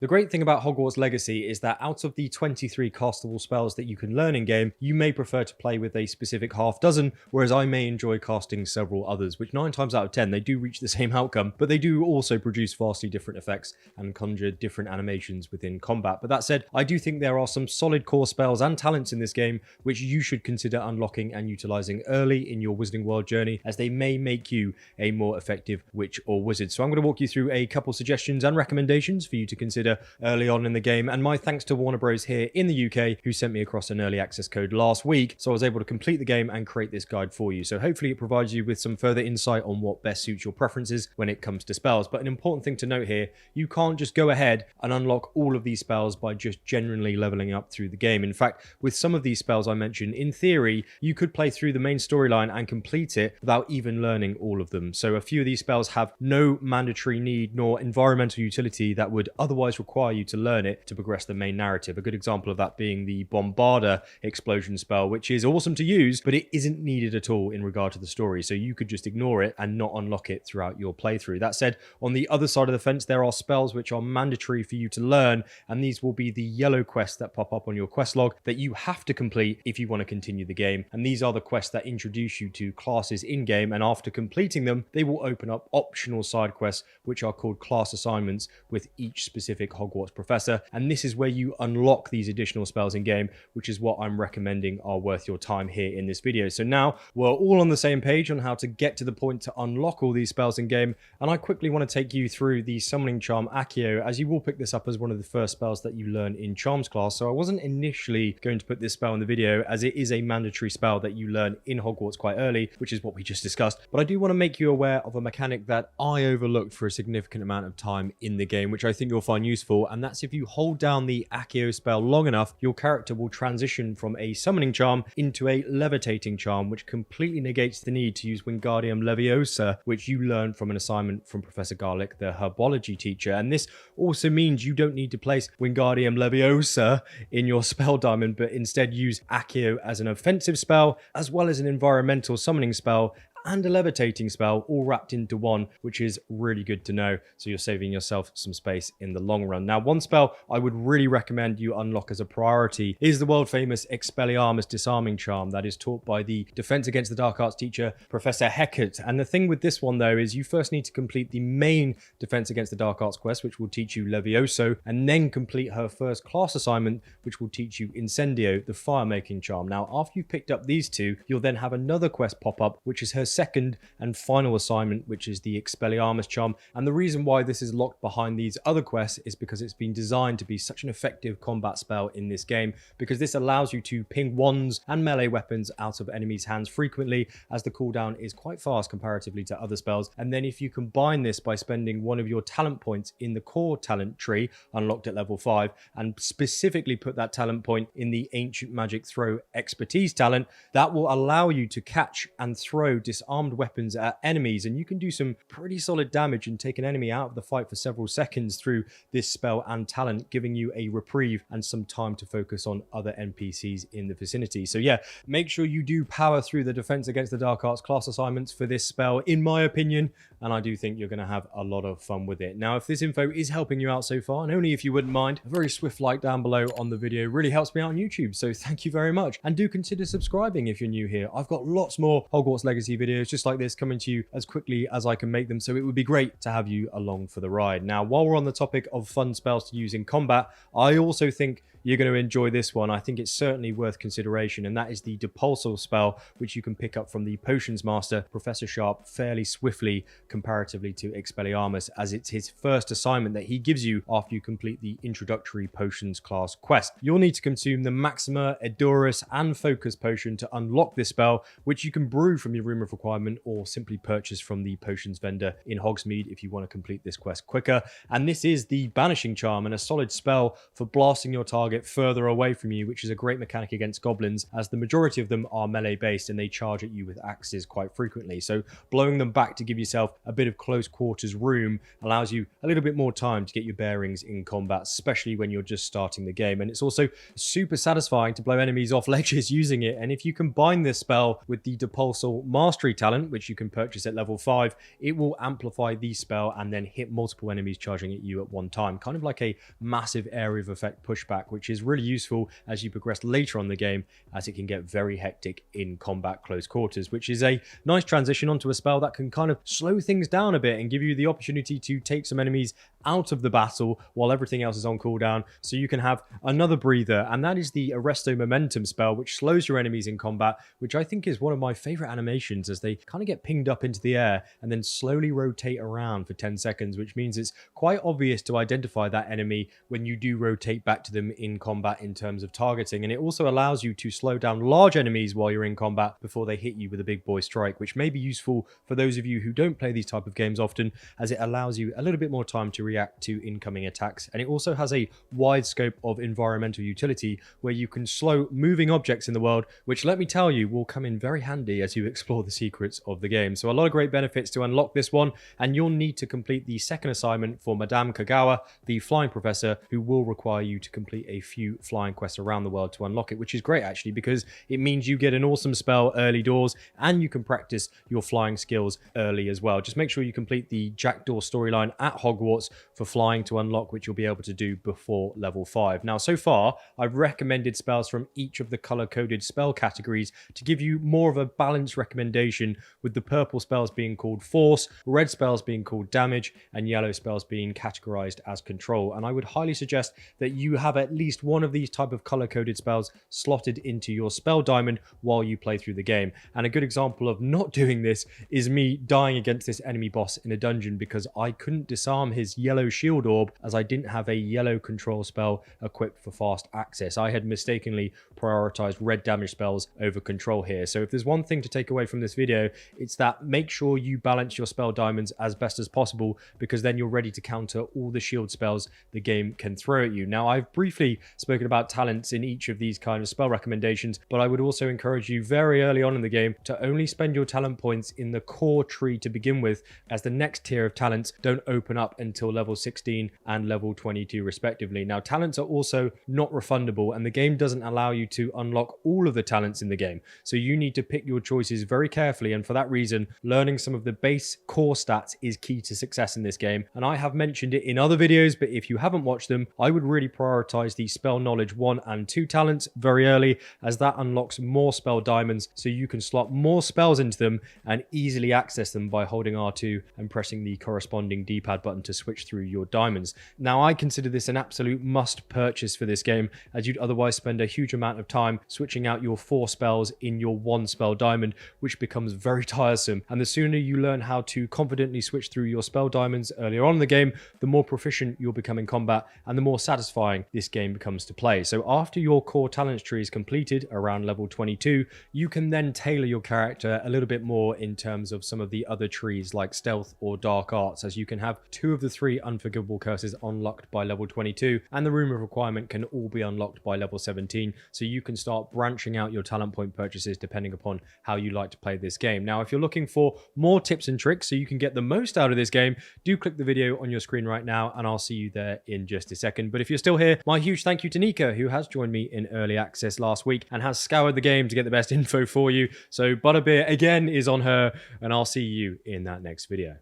The great thing about Hogwarts Legacy is that out of the 23 castable spells that you can learn in game, you may prefer to play with a specific half dozen, whereas I may enjoy casting several others, which 9 times out of 10 they do reach the same outcome, but they do also produce vastly different effects and conjure different animations within combat. But that said, I do think there are some solid core spells and talents in this game which you should consider unlocking and utilizing early in your Wizarding World journey, as they may make you a more effective witch or wizard. So I'm going to walk you through a couple suggestions and recommendations for you to consider early on in the game, and my thanks to Warner Bros here in the UK, who sent me across an early access code last week, so I was able to complete the game and create this guide for you. So hopefully it provides you with some further insight on what best suits your preferences when it comes to spells. But an important thing to note here, you can't just go ahead and unlock all of these spells by just generally leveling up through the game. In fact, with some of these spells I mentioned, in theory, you could play through the main storyline and complete it without even learning all of them. So a few of these spells have no mandatory need nor environmental utility that would otherwise require you to learn it to progress the main narrative. A good example of that being the Bombarda explosion spell, which is awesome to use, but it isn't needed at all in regard to the story. So you could just ignore it and not unlock it throughout your playthrough. That said, on the other side of the fence, there are spells which are mandatory for you to learn, and these will be the yellow quests that pop up on your quest log that you have to complete if you want to continue the game. And these are the quests that introduce you to classes in game, and after completing them, they will open up optional side quests which are called class assignments with each specific Hogwarts professor, and this is where you unlock these additional spells in game, which is what I'm recommending are worth your time here in this video. So now we're all on the same page on how to get to the point to unlock all these spells in game, and I quickly want to take you through the summoning charm Accio, as you will pick this up as one of the first spells that you learn in Charms class. So I wasn't initially going to put this spell in the video, as it is a mandatory spell that you learn in Hogwarts quite early, which is what we just discussed, but I do want to make you aware of a mechanic that I overlooked for a significant amount of time in the game, which I think you'll find useful, and that's if you hold down the Accio spell long enough, your character will transition from a summoning charm into a levitating charm, which completely negates the need to use Wingardium Leviosa, which you learn from an assignment from Professor Garlick, the herbology teacher. And this also means you don't need to place Wingardium Leviosa in your spell diamond, but instead use Accio as an offensive spell, as well as an environmental summoning spell and a levitating spell, all wrapped into one, which is really good to know. So you're saving yourself some space in the long run. Now, one spell I would really recommend you unlock as a priority is the world famous Expelliarmus disarming charm that is taught by the Defense Against the Dark Arts teacher, Professor Hecat. And the thing with this one though is you first need to complete the main Defense Against the Dark Arts quest, which will teach you Levioso, and then complete her first class assignment, which will teach you Incendio, the fire making charm. Now, after you've picked up these two, you'll then have another quest pop up, which is her second and final assignment, which is the Expelliarmus charm. And the reason why this is locked behind these other quests is because it's been designed to be such an effective combat spell in this game, because this allows you to ping wands and melee weapons out of enemies' hands frequently, as the cooldown is quite fast comparatively to other spells. And then if you combine this by spending one of your talent points in the core talent tree unlocked at level 5, and specifically put that talent point in the ancient magic throw expertise talent, that will allow you to catch and throw disarmed weapons at enemies, and you can do some pretty solid damage and take an enemy out of the fight for several seconds through this spell and talent, giving you a reprieve and some time to focus on other NPCs in the vicinity. So yeah, make sure you do power through the Defense Against the Dark Arts class assignments for this spell, in my opinion, and I do think you're going to have a lot of fun with it. Now, if this info is helping you out so far, and only if you wouldn't mind, a very swift like down below on the video really helps me out on YouTube, so thank you very much. And do consider subscribing if you're new here. I've got lots more Hogwarts Legacy videos just like this coming to you as quickly as I can make them, so it would be great to have you along for the ride. Now, while we're on the topic of fun spells to use in combat, I also think you're going to enjoy this one. I think it's certainly worth consideration, and that is the Depulso spell, which you can pick up from the Potions Master, Professor Sharp, fairly swiftly comparatively to Expelliarmus, as it's his first assignment that he gives you after you complete the introductory potions class quest. You'll need to consume the Maxima, Edurus, and Focus potion to unlock this spell, which you can brew from your Room of Requirement or simply purchase from the potions vendor in Hogsmeade if you want to complete this quest quicker. And this is the Banishing Charm, and a solid spell for blasting your target further away from you, which is a great mechanic against goblins, as the majority of them are melee based and they charge at you with axes quite frequently. So blowing them back to give yourself a bit of close quarters room allows you a little bit more time to get your bearings in combat, especially when you're just starting the game. And it's also super satisfying to blow enemies off ledges using it. And if you combine this spell with the Depulso Mastery talent, which you can purchase at level 5, it will amplify the spell and then hit multiple enemies charging at you at one time, kind of like a massive area of effect pushback, which is really useful as you progress later on the game, as it can get very hectic in combat close quarters, which is a nice transition onto a spell that can kind of slow things down a bit and give you the opportunity to take some enemies out of the battle while everything else is on cooldown, so you can have another breather. And that is the Arresto momentum spell, which slows your enemies in combat, which I think is one of my favorite animations, as they kind of get pinged up into the air and then slowly rotate around for 10 seconds, which means it's quite obvious to identify that enemy when you do rotate back to them in combat in terms of targeting. And it also allows you to slow down large enemies while you're in combat before they hit you with a big boy strike, which may be useful for those of you who don't play these type of games often, as it allows you a little bit more time to react to incoming attacks. And it also has a wide scope of environmental utility where you can slow moving objects in the world, which, let me tell you, will come in very handy as you explore the secrets of the game. So a lot of great benefits to unlock this one, and you'll need to complete the second assignment for Madame Kagawa, the flying professor, who will require you to complete a few flying quests around the world to unlock it, which is great actually, because it means you get an awesome spell early doors and you can practice your flying skills early as well. Just make sure you complete the Jackdaw storyline at Hogwarts for flying to unlock, which you'll be able to do before level 5. Now, so far, I've recommended spells from each of the color-coded spell categories to give you more of a balanced recommendation, with the purple spells being called Force, red spells being called Damage, and yellow spells being categorized as Control. And I would highly suggest that you have at least one of these type of color-coded spells slotted into your spell diamond while you play through the game. And a good example of not doing this is me dying against this enemy boss in a dungeon because I couldn't disarm his yellow shield orb, as I didn't have a yellow control spell equipped for fast access. I had mistakenly prioritized red damage spells over control here. So if there's one thing to take away from this video, it's that make sure you balance your spell diamonds as best as possible, because then you're ready to counter all the shield spells the game can throw at you. Now, I've briefly spoken about talents in each of these kind of spell recommendations, but I would also encourage you very early on in the game to only spend your talent points in the core tree to begin with, as the next tier of talents don't open up until level 16 and level 22 respectively. Now, talents are also not refundable, and the game doesn't allow you to unlock all of the talents in the game, so you need to pick your choices very carefully. And for that reason, learning some of the base core stats is key to success in this game. And I have mentioned it in other videos, but if you haven't watched them, I would really prioritize the spell knowledge 1 and 2 talents very early, as that unlocks more spell diamonds, so you can slot more spells into them and easily access them by holding R2 and pressing the corresponding D-pad button to switch through your diamonds. Now, I consider this an absolute must purchase for this game, as you'd otherwise spend a huge amount of time switching out your 4 spells in your 1 spell diamond, which becomes very tiresome. And the sooner you learn how to confidently switch through your spell diamonds earlier on in the game, the more proficient you'll become in combat and the more satisfying this game becomes to play. So after your core talents tree is completed around level 22, you can then tailor your character a little bit more in terms of some of the other trees like stealth or dark arts, as you can have 2 of the 3 unforgivable curses unlocked by level 22, and the room of requirement can all be unlocked by level 17, so you can start branching out your talent point purchases depending upon how you like to play this game. Now, if you're looking for more tips and tricks so you can get the most out of this game, do click the video on your screen right now, and I'll see you there in just a second. But if you're still here, my huge thank you to Nika, who has joined me in early access last week and has scoured the game to get the best info for you. So Butterbeer again is on her, and I'll see you in that next video.